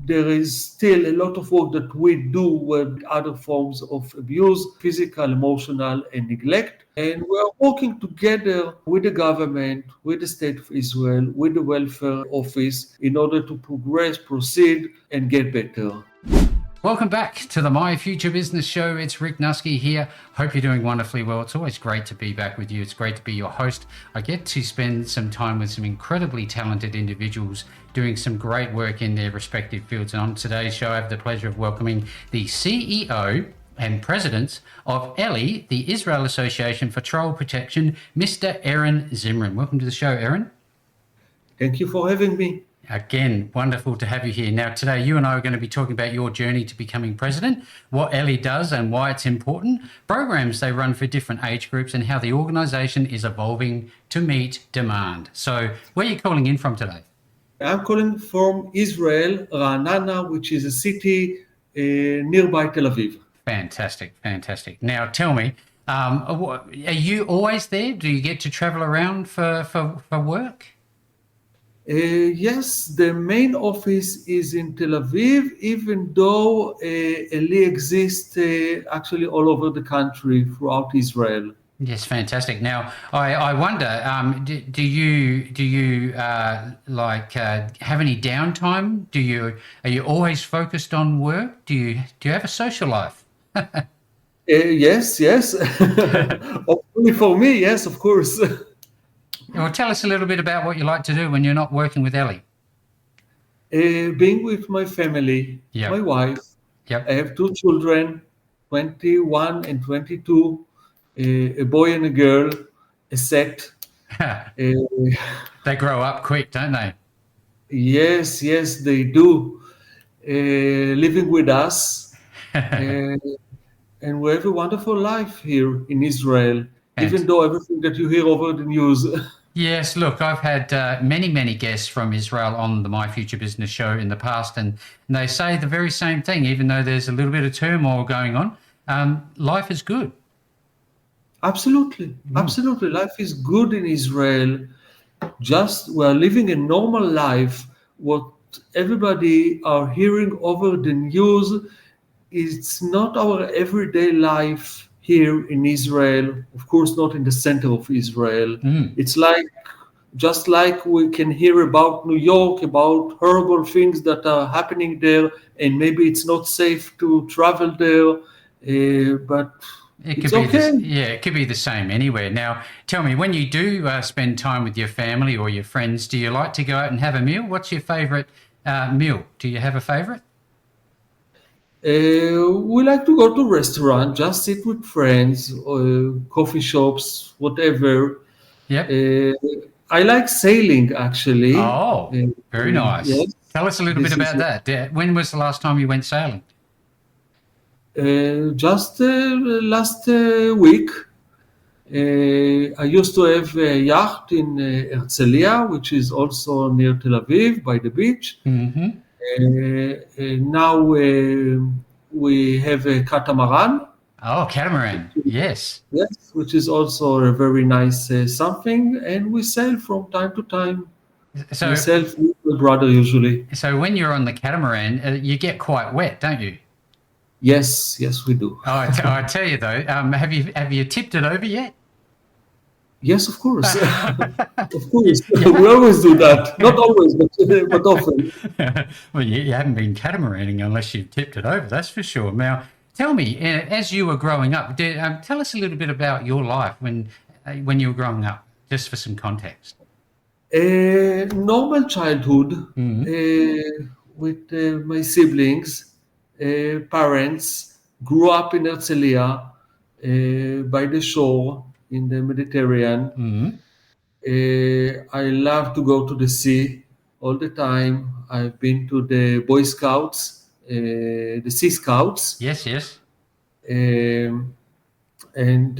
there is still a lot of work that we do with other forms of abuse, physical, emotional, and neglect. And we are working together with the government, with the State of Israel, with the Welfare Office in order to progress, proceed, and get better. Welcome back to the My Future Business Show. It's Rick Nuske here. Hope you're doing wonderfully well. It's always great to be back with you. It's great to be your host. I get to spend some time with some incredibly talented individuals doing some great work in their respective fields. And on today's show, I have the pleasure of welcoming the CEO and president of ELI, the Israel Association for Child Protection, Mr. Eran Zimrin. Welcome to the show, Eran. Thank you for having me. Again, wonderful to have you here. Now, today, you and I are going to be talking about your journey to becoming president, what ELI does and why it's important, programs they run for different age groups, and how the organisation is evolving to meet demand. So, where are you calling in from today? I'm calling from Israel, Ra'anana, which is a city nearby Tel Aviv. Fantastic, fantastic. Now, tell me, are you always there? Do you get to travel around for work? Yes, the main office is in Tel Aviv, even though ELI exists actually all over the country, throughout Israel. Yes, fantastic. Now, I wonder, do you have any downtime? Are you always focused on work? Do you have a social life? Yes. Hopefully for me, yes, of course. Well, tell us a little bit about what you like to do when you're not working with ELI. Being with my family, my wife. Yep. I have two children, 21 and 22, a boy and a girl, a set. They grow up quick, don't they? Yes, they do. Living with us. And we have a wonderful life here in Israel, even though everything that you hear over the news. Yes, look, I've had many guests from Israel on the My Future Business Show in the past, and they say the very same thing, even though there's a little bit of turmoil going on. Life is good. Absolutely. Life is good in Israel. Just we're living a normal life. What everybody are hearing over the news, it's not our everyday life here in Israel, of course, not in the center of Israel. It's just like we can hear about New York, about horrible things that are happening there, and maybe it's not safe to travel there, but it's okay. It could be the same anywhere. Now, tell me, when you do spend time with your family or your friends, do you like to go out and have a meal? What's your favorite meal? Do you have a favorite? We like to go to a restaurant, just sit with friends, coffee shops, whatever. Yep. I like sailing, actually. Oh, very nice. Yes. Tell us a little bit about that. When was the last time you went sailing? Just last week. I used to have a yacht in Herzliya, which is also near Tel Aviv, by the beach. Mm-hmm. Now we have a catamaran. Oh, catamaran, yes. Yes, which is also a very nice something, and we sail from time to time. So, myself with my brother usually. So when you're on the catamaran, you get quite wet, don't you? Yes, we do. I tell you though, have you tipped it over yet? Yes, of course. Of course. We always do that. Not always, but often. Well, you haven't been catamaraning unless you've tipped it over, that's for sure. Now, tell me, as you were growing up, tell us a little bit about your life when you were growing up, just for some context. Normal childhood with my siblings, parents, grew up in Herzliya by the shore in the Mediterranean. I love to go to the sea all the time. I've been to the Boy Scouts, the Sea Scouts. Yes. And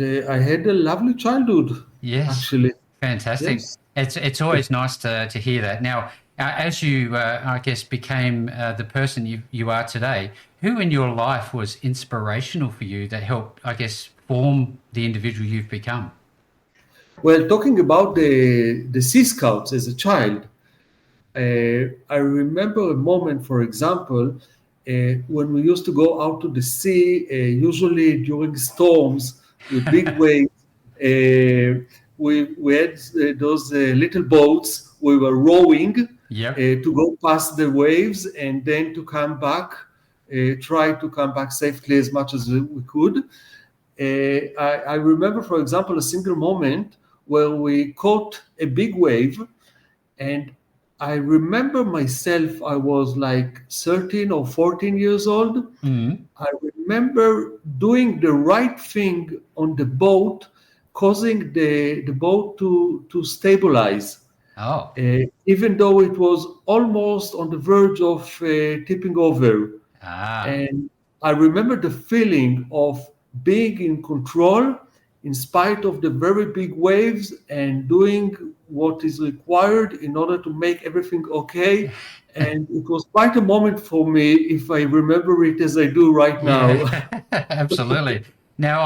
I had a lovely childhood. Yes, actually. Fantastic. Yes. It's always nice to hear that. Now, as you, I guess, became the person you are today, who in your life was inspirational for you that helped, I guess, form the individual you've become? Well, talking about the Sea Scouts as a child, I remember a moment, for example, when we used to go out to the sea, usually during storms with big waves. We had those little boats. We were rowing Yep. to go past the waves and then to come back, try to come back safely as much as we could. I remember, for example, a single moment where we caught a big wave, and I remember myself, I was like 13 or 14 years old. Mm. I remember doing the right thing on the boat, causing the boat to stabilize, Oh. even though it was almost on the verge of tipping over. Ah. And I remember the feeling of being in control in spite of the very big waves and doing what is required in order to make everything okay. And it was quite a moment for me if I remember it as I do right now. Yeah, absolutely. Now,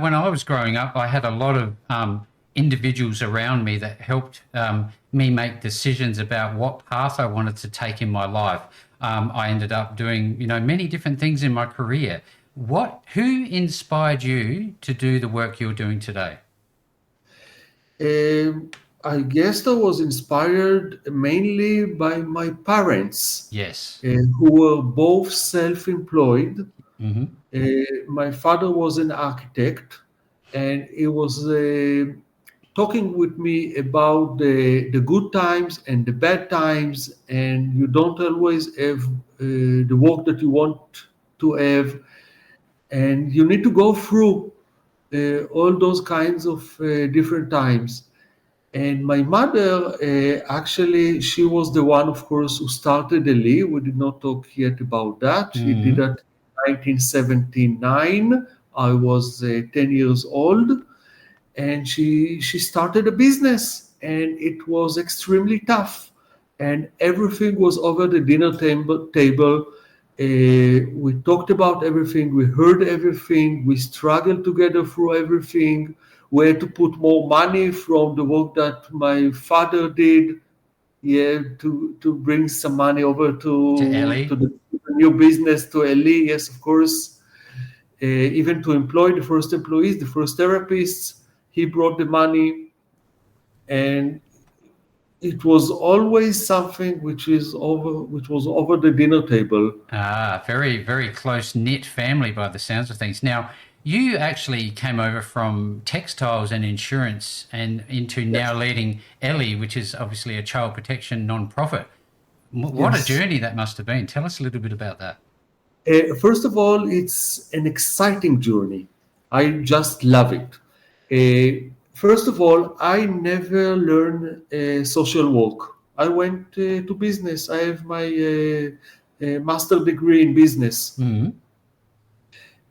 when I was growing up, I had a lot of individuals around me that helped me make decisions about what path I wanted to take in my life. I ended up doing, many different things in my career. Who inspired you to do the work you're doing today? Um, I guess I was inspired mainly by my parents, Yes. who were both self employed. Hmm. My father was an architect, and he was talking with me about the good times and the bad times, and you don't always have the work that you want to have, and you need to go through all those kinds of different times. And my mother, actually, she was the one, of course, who started Eli. We did not talk yet about that. She did Hmm. that in 1979. I was 10 years old, and she started a business, and it was extremely tough. And everything was over the dinner table. We talked about everything, we heard everything, we struggled together through everything. We had to put more money from the work that my father did, yeah, to bring some money over To to Ellie. the new business, to Eli, yes, of course. Even to employ the first employees, the first therapists, he brought the money, and it was always something which was over the dinner table. Ah, very, very close knit family by the sounds of things. Now, you actually came over from textiles and insurance and into now Yes. leading Ellie, which is obviously a child protection non-profit. What a Yes. journey that must have been. Tell us a little bit about that. First of all, it's an exciting journey. I just love it. First of all, I never learned social work. I went to business. I have my master degree in business. Mm.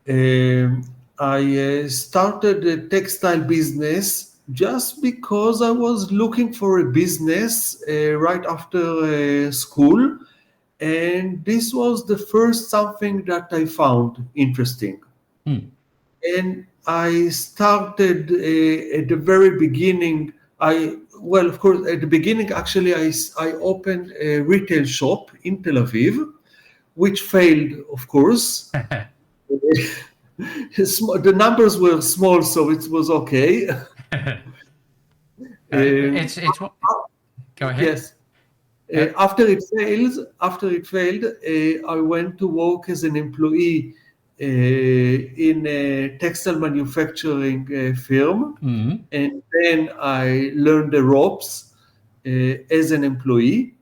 Um, I started a textile business just because I was looking for a business right after school, and this was the first something that I found interesting. Mm. And I started at the very beginning. Well, of course, at the beginning, actually, I opened a retail shop in Tel Aviv, which failed, of course. The numbers were small, so it was okay. Um, It's what. Go ahead. yes. Uh, After it failed, I went to work as an employee in a textile manufacturing firm, mm. and then I learned the ropes as an employee.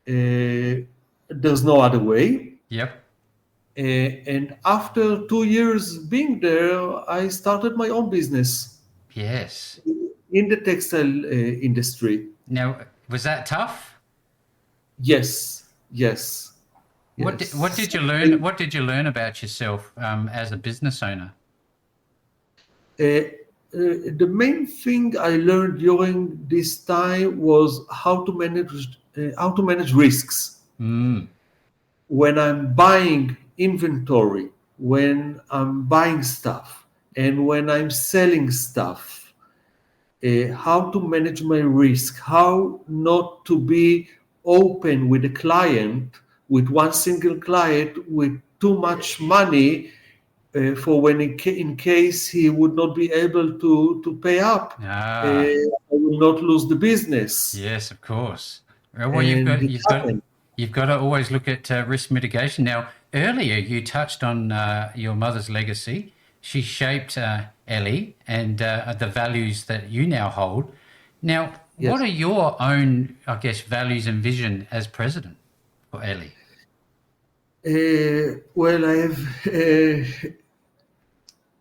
There's no other way. Yep. And after 2 years being there, I started my own business Yes. in the textile industry. Now, was that tough? Yes, yes, What yes. did you learn? What did you learn about yourself as a business owner? The main thing I learned during this time was how to manage risks. Mm. When I'm buying inventory, when I'm buying stuff, and when I'm selling stuff, how to manage my risk, how not to be open with a client, with one single client, with too much money for when in case he would not be able to pay up, Ah, I will not lose the business. yes, of course. Well, you've And got it you've got happened. you've got to always look at risk mitigation. Now, earlier you touched on your mother's legacy. She shaped Ellie and the values that you now hold. Now, what Yes. are your own, I guess, values and vision as president for Ellie? Well, I have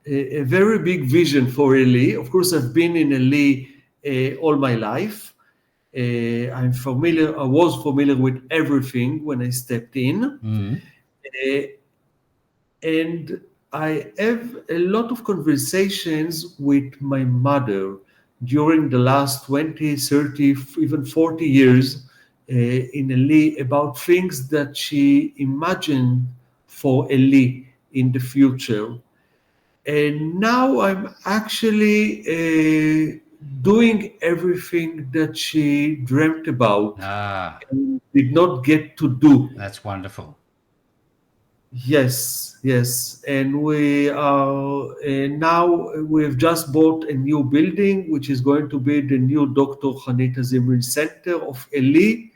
a very big vision for Eli. Of course, I've been in Eli all my life. I'm familiar. I was familiar with everything when I stepped in, Mm. uh, and I have a lot of conversations with my mother during the last 20, 30, even 40 years in Eli about things that she imagined for Eli in the future. And now I'm actually doing everything that she dreamt about Ah, and did not get to do. that's wonderful. Yes, yes. And we are now we've just bought a new building, which is going to be the new Dr. Hanita Zimrin Center of Eli,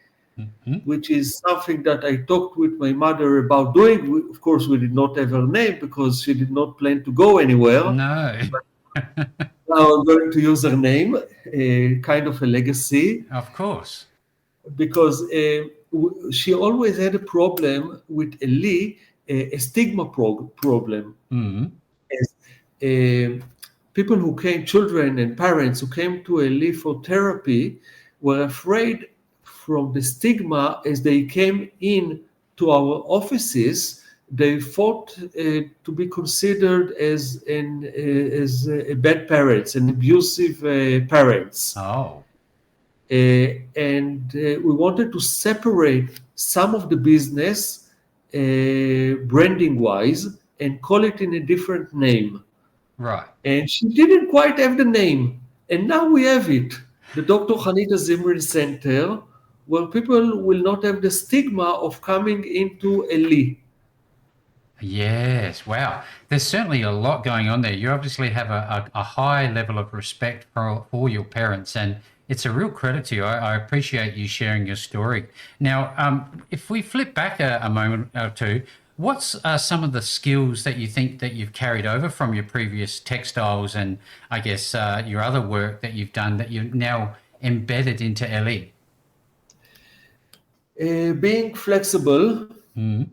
Hmm. which is something that I talked with my mother about doing. Of course, we did not have her name because she did not plan to go anywhere. No, Now I'm going to use her name, kind of a legacy, of course. because she always had a problem with Eli, a stigma problem. Mm. As, people who came, children and parents who came to Eli for therapy, were afraid from the stigma as they came in to our offices. They thought to be considered as a bad parents, an abusive parents. Oh, And we wanted to separate some of the business branding wise and call it in a different name. right. And she didn't quite have the name. And now we have it, the Dr. Hanita Zimrin Center, where people will not have the stigma of coming into Eli. Yes, wow. There's certainly a lot going on there. You obviously have a high level of respect for your parents, and it's a real credit to you. I appreciate you sharing your story. Now, if we flip back a moment or two, what's some of the skills that you think that you've carried over from your previous textiles and I guess your other work that you've done that you've now embedded into LE? Being flexible Mm,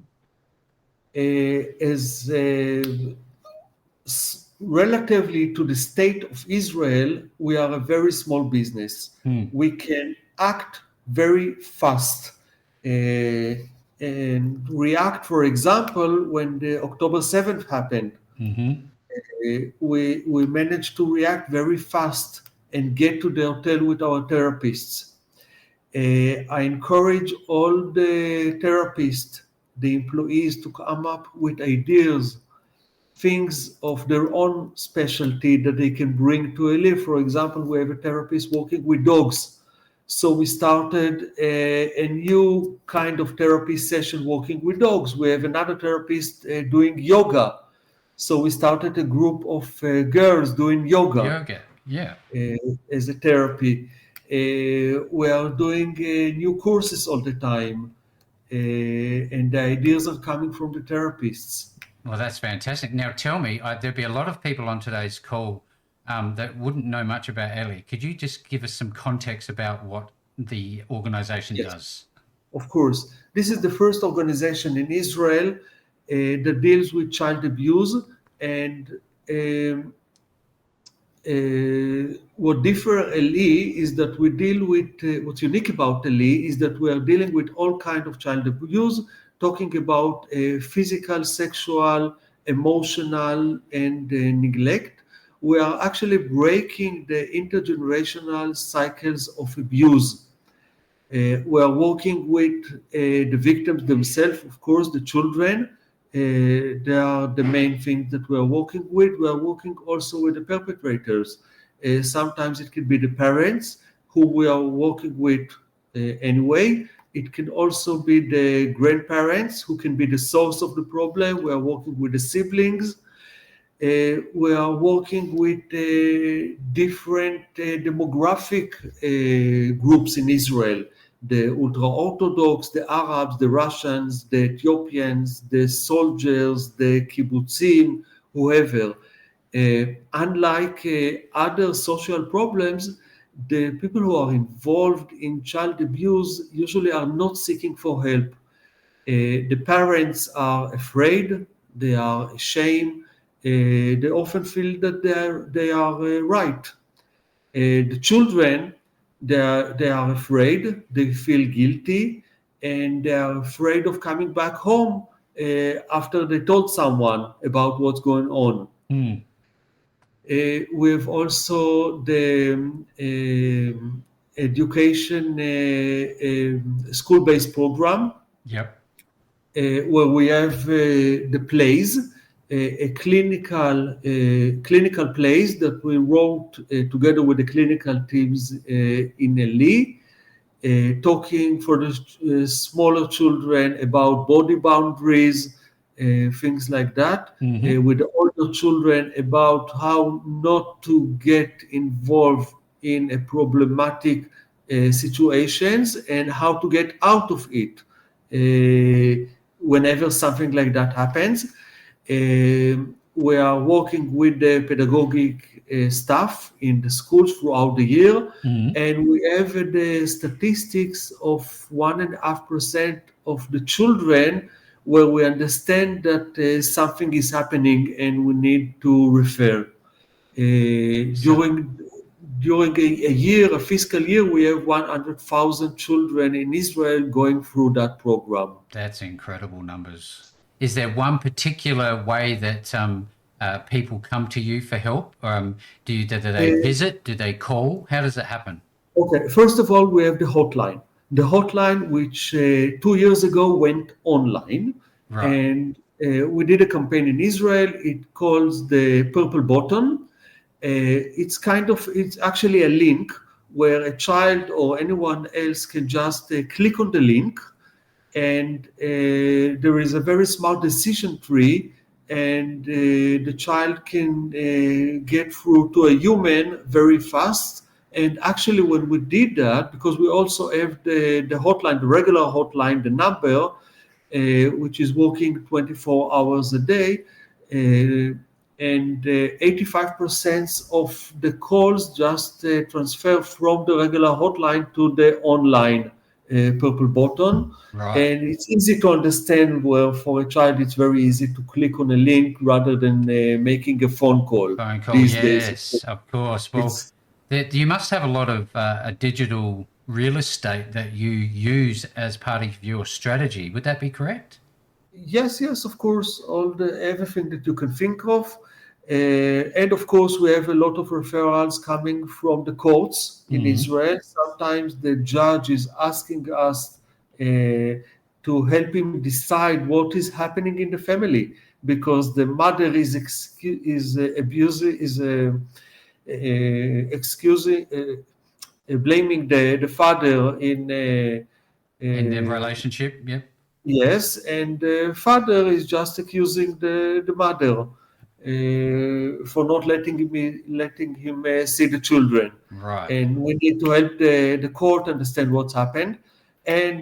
is relatively to the state of Israel, we are a very small business. mm, We can act very fast and react. For example, when the October 7th happened, mm-hmm. we managed to react very fast and get to the hotel with our therapists. I encourage all the therapists, the employees, to come up with ideas, things of their own specialty that they can bring to a live. For example, we have a therapist working with dogs. So we started a new kind of therapy session working with dogs. We have another therapist doing yoga. So we started a group of girls doing yoga Yoga. Yeah. as a therapy. We are doing new courses all the time, and the ideas are coming from the therapists. Well, that's fantastic. Now, tell me, there'll be a lot of people on today's call that wouldn't know much about Ellie. Could you just give us some context about what the organization Yes, does? of course. This is the first organization in Israel that deals with child abuse. And um, what differ LE is that we deal with what's unique about LE is that we are dealing with all kind of child abuse, talking about physical, sexual, emotional, and neglect. We are actually breaking the intergenerational cycles of abuse. We are working with the victims themselves, of course, the children. They are the main thing that we are working with. We are working also with the perpetrators. Sometimes it could be the parents who we are working with anyway. It can also be the grandparents who can be the source of the problem. We are working with the siblings. We are working with different demographic groups in Israel, the ultra Orthodox, the Arabs, the Russians, the Ethiopians, the soldiers, the kibbutzim, whoever. Unlike other social problems, the people who are involved in child abuse usually are not seeking for help. The parents are afraid, they are ashamed, they often feel that they are right. The children, they are afraid, they feel guilty, and they are afraid of coming back home after they told someone about what's going on. Mm. We have also the education school-based program Yep. where we have the plays, a clinical plays that we wrote together with the clinical teams in LE, talking for the smaller children about body boundaries, things like that, Mm-hmm. with the older children about how not to get involved in a problematic situations and how to get out of it whenever something like that happens. We are working with the pedagogic staff in the schools throughout the year, Mm-hmm. and we have the statistics of 1.5% of the children where we understand that something is happening and we need to refer. So During a year, a fiscal year, we have 100,000 children in Israel going through that program. that's incredible numbers. Is there one particular way that people come to you for help? Do they Uh, visit? Do they call? How does it happen? Okay, first of all, we have the hotline. The hotline, which 2 years ago went online, Right. and we did a campaign in Israel. It calls the Purple Button. It's actually a link where a child or anyone else can just click on the link, and there is a very smart decision tree, and the child can get through to a human very fast. And actually, when we did that, because we also have the hotline, the regular hotline, the number, which is working 24 hours a day, and 85% of the calls just transfer from the regular hotline to the online purple button. Right. And it's easy to understand where for a child it's very easy to click on a link rather than making a phone call Phone call. these days. Yes, of course. Well, It's you must have a lot of a digital real estate that you use as part of your strategy. Would that be correct? Yes, yes, of course, all the everything that you can think of. And of course, we have a lot of referrals coming from the courts in Mm. Israel. Sometimes the judge is asking us to help him decide what is happening in the family because the mother is abusing, is excusing, blaming the father in. In the Uh, relationship? Yep. Yes, and the father is just accusing the mother for not letting him see the children, Right. and we need to help the court understand what's happened. And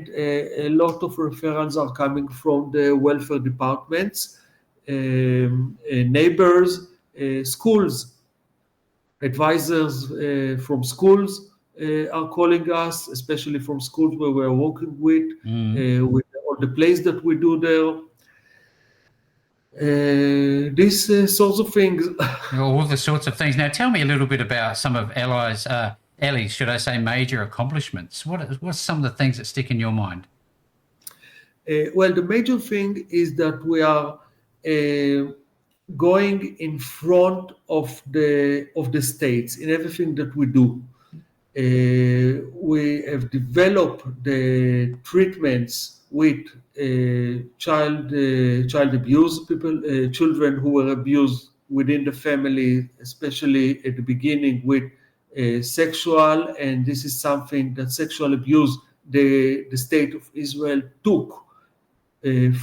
a lot of referrals are coming from the welfare departments, neighbors, schools, advisors from schools are calling us, especially from schools where we're working Mm. with all the plays that we do there. These sorts of things. All the sorts of things. Now, tell me a little bit about some of Ellie's, should I say, major accomplishments. What's some of the things that stick in your mind? Well, the major thing is that we are going in front of the states in everything that we do. We have developed the treatments with child abuse people, children who were abused within the family, especially at the beginning with sexual, and this is something that sexual abuse the state of Israel took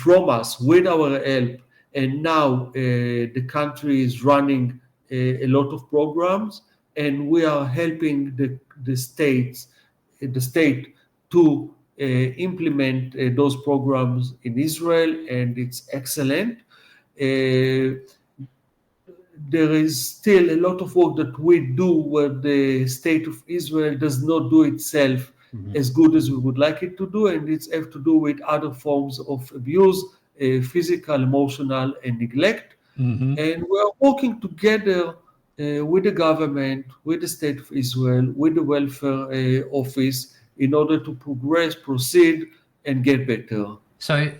from us with our help, and now the country is running a lot of programs, and we are helping the state to implement those programs in Israel, and it's excellent. There is still a lot of work that we do where the state of Israel does not do itself as good as we would like it to do, and it's have to do with other forms of abuse, physical, emotional, and neglect. Mm-hmm. And we are working together with the government, with the state of Israel, with the welfare office in order to progress, proceed, and get better. So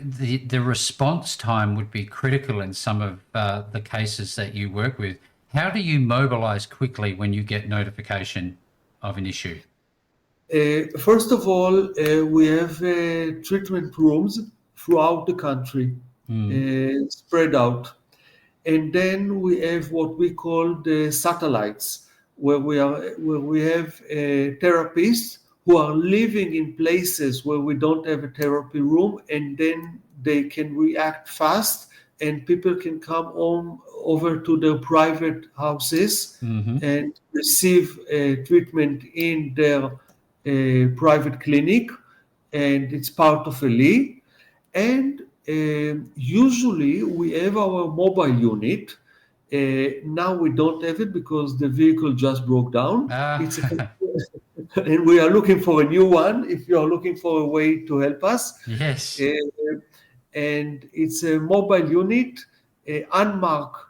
the response time would be critical in some of the cases that you work with. How do you mobilize quickly when you get notification of an issue? First of all, we have treatment rooms throughout the country, spread out. And then we have what we call the satellites, where we have therapists who are living in places where we don't have a therapy room, and then they can react fast, and people can come home over to their private houses Mm-hmm. and receive treatment in their private clinic, and it's part of a league. And usually we have our mobile unit. Now we don't have it because the vehicle just broke down. It's a, Ah, and we are looking for a new one. If you are looking for a way to help us, yes. uh, and it's a mobile unit, unmarked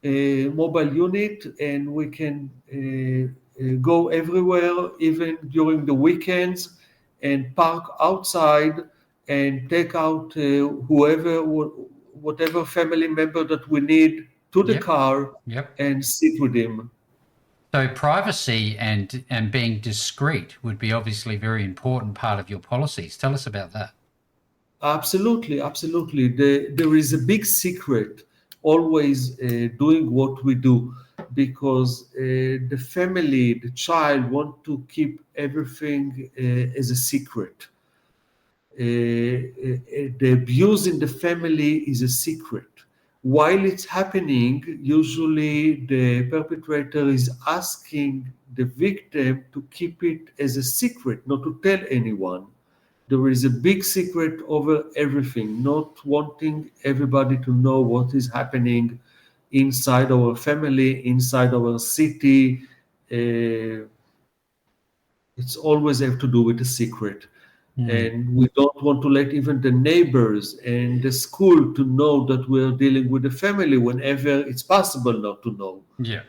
mobile unit, and we can go everywhere, even during the weekends, and park outside and take out whatever family member that we need to the Yep. car Yep. and sit with him. So privacy and being discreet would be obviously very important part of your policies. Tell us about that. Absolutely, absolutely. There is a big secret always doing what we do, because the family, the child, want to keep everything as a secret. The abuse in the family is a secret. While it's happening, usually the perpetrator is asking the victim to keep it as a secret, not to tell anyone. There is a big secret over everything, not wanting everybody to know what is happening inside our family, inside our city. Uh, it's always have to do with a secret. Mm. And we don't want to let even the neighbors and the school to know that we're dealing with the family whenever it's possible not to know. Yeah,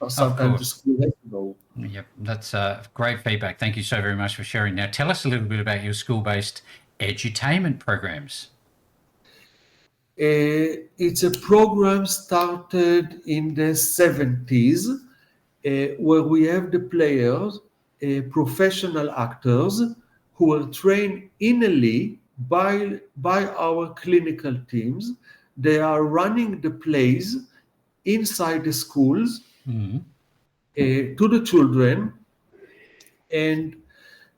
of Sometimes the course. school has to know. Yep, that's great feedback. Thank you so very much for sharing. Now, tell us a little bit about your school-based edutainment programs. It's a program started in the 70s, where we have the players, professional actors who were trained innately by our clinical teams. They are running the plays inside the schools Mm. to the children, and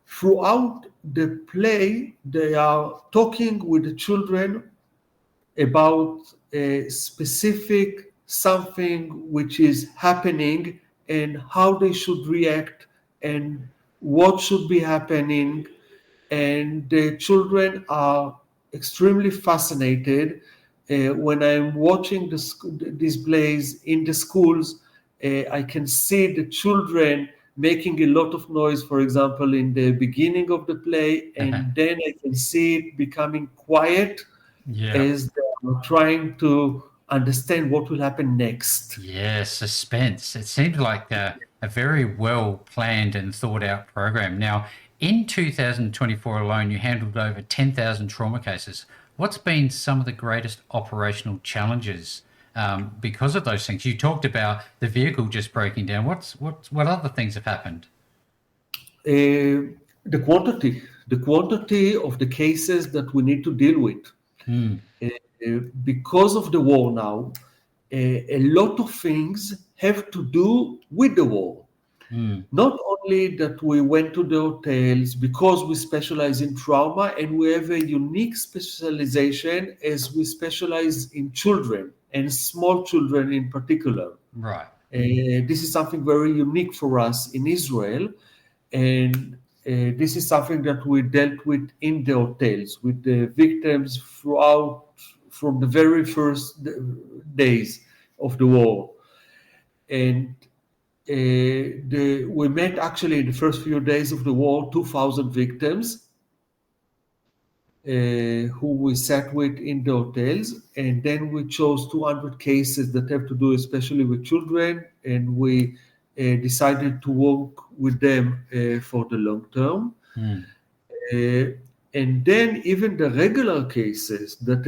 throughout the play, they are talking with the children about a specific something which is happening and how they should react and what should be happening. And the children are extremely fascinated. When I'm watching these plays in the schools, I can see the children making a lot of noise, for example, in the beginning of the play, and then I can see it becoming quiet Yeah. as they are trying to understand what will happen next. Yeah, suspense. It seems like a very well planned and thought out program. Now, in 2024 alone, you handled over 10,000 trauma cases. What's been some of the greatest operational challenges because of those things? You talked about the vehicle just breaking down. What other things have happened? The quantity of the cases that we need to deal with. Mm. Because of the war now, a lot of things have to do with the war. Mm. Not only that we went to the hotels because we specialize in trauma and we have a unique specialization as we specialize in children and small children in particular. Right. This is something very unique for us in Israel, and this is something that we dealt with in the hotels with the victims throughout from the very first days of the war. And we met actually in the first few days of the war 2,000 victims who we sat with in the hotels, and then we chose 200 cases that have to do especially with children, and we decided to work with them for the long term. Mm. Uh, and then even the regular cases that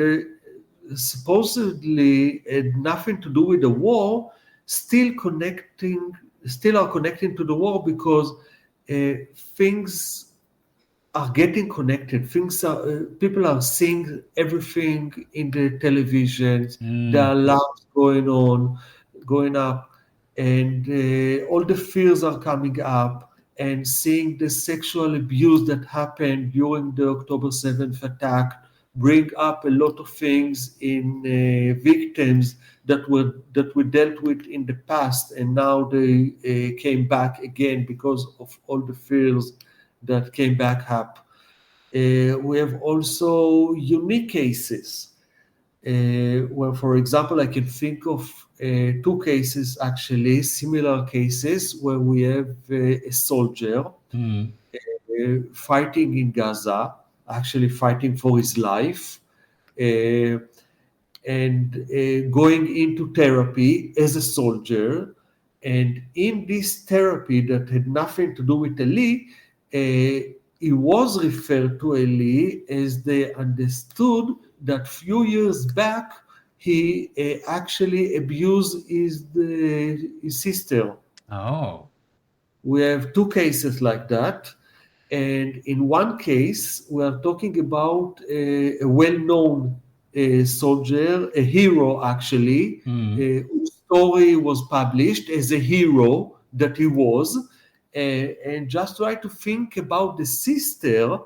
supposedly had nothing to do with the war still are connecting to the war because things are getting connected. Things are people are seeing everything in the televisions. There are Mm. alarms going up, and all the fears are coming up. And seeing the sexual abuse that happened during the October 7th attack bring up a lot of things in victims that we dealt with in the past, and now they came back again because of all the fears that came back up. We have also unique cases where, for example, I can think of two cases, actually, similar cases, where we have a soldier Mm. fighting in Gaza, actually fighting for his life. Uh, and going into therapy as a soldier. And in this therapy that had nothing to do with Eli, he was referred to Eli as they understood that few years back he actually abused his sister. Oh. We have two cases like that. And in one case, we are talking about a well known soldier, a hero actually, Mm. whose story was published as a hero that he was. And just try to think about the sister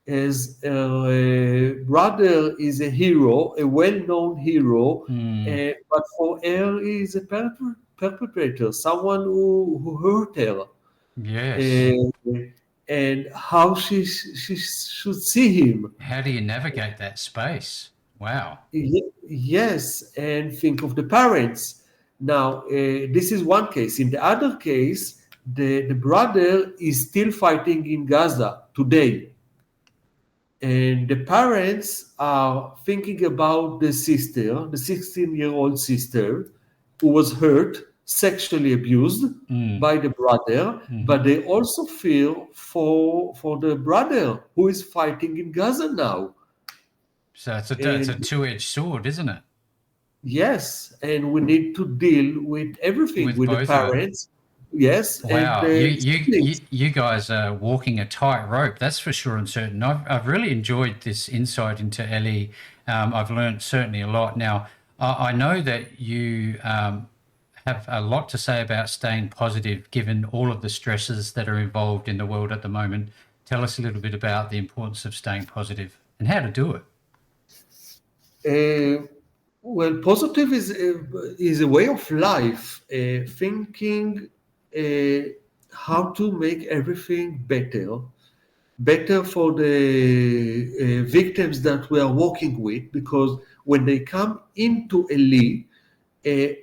as her brother is a hero, a well known hero, Mm. but for her, he is a perpetrator, someone who hurt her. Yes. uh, and how she should see him. How do you navigate that space? Wow. Yes, and think of the parents. Now, this is one case. In the other case, the brother is still fighting in Gaza today. And the parents are thinking about the sister, the 16-year-old sister, who was hurt, sexually abused Mm. by the brother, Hmm. but they also feel for the brother who is fighting in Gaza now. So it's a And two-edged sword, isn't it? yes, and we need to deal with everything With with the both of it. parents, yes, and Wow, the siblings. you guys are walking a tight rope, that's for sure and certain. I've really enjoyed this insight into Ellie. I've learned certainly a lot. Now, I know that you have a lot to say about staying positive, given all of the stresses that are involved in the world at the moment. Tell us a little bit about the importance of staying positive and how to do it. Uh, well, positive is a way of life, thinking uh, how to make everything better for the victims that we are working with, because when they come into Eli,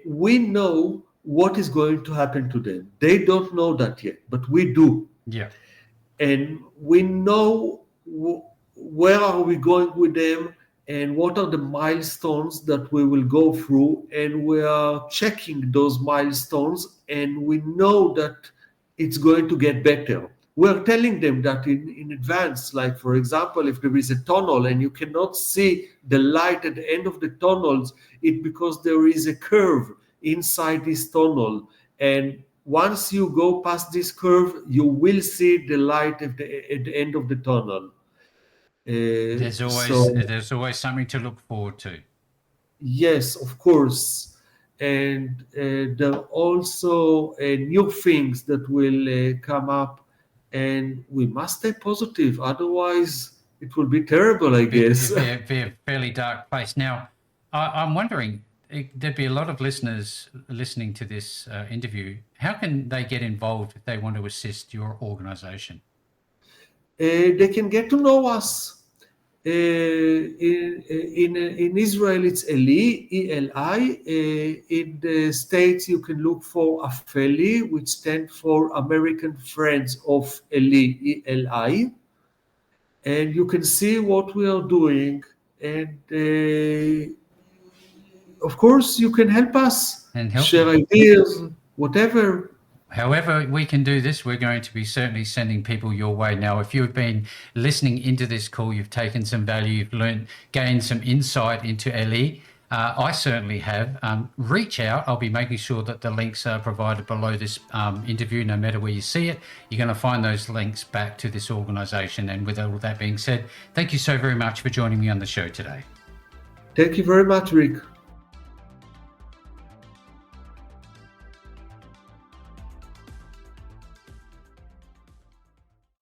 we know what is going to happen to them. They don't know that yet, but we do, Yeah. and we know where are we going with them and what are the milestones that we will go through, and we are checking those milestones, and we know that it's going to get better. We're telling them that in advance, like for example, if there is a tunnel and you cannot see the light at the end of the tunnels, it's because there is a curve inside this tunnel, and once you go past this curve, you will see the light at the end of the tunnel. So There's always something to look forward to. yes, of course. and there are also new things that will come up, and we must stay positive. Otherwise, it will be terrible, I guess. Be a fairly dark place. Now, I'm wondering, there'd be a lot of listeners listening to this interview. How can they get involved if they want to assist your organization? They can get to know us. In Israel, it's Eli, E-L-I. In the States, you can look for AFELI, which stands for American Friends of Eli, E-L-I. And you can see what we are doing. And of course, you can help us, And help. share ideas, whatever. However we can do this, we're going to be certainly sending people your way. Now, if you've been listening into this call, you've taken some value, you've learned, gained some insight into Eli. I certainly have. Reach out. I'll be making sure that the links are provided below this interview, no matter where you see it. You're going to find those links back to this organization. And with all that being said, thank you so very much for joining me on the show today. Thank you very much, Rick.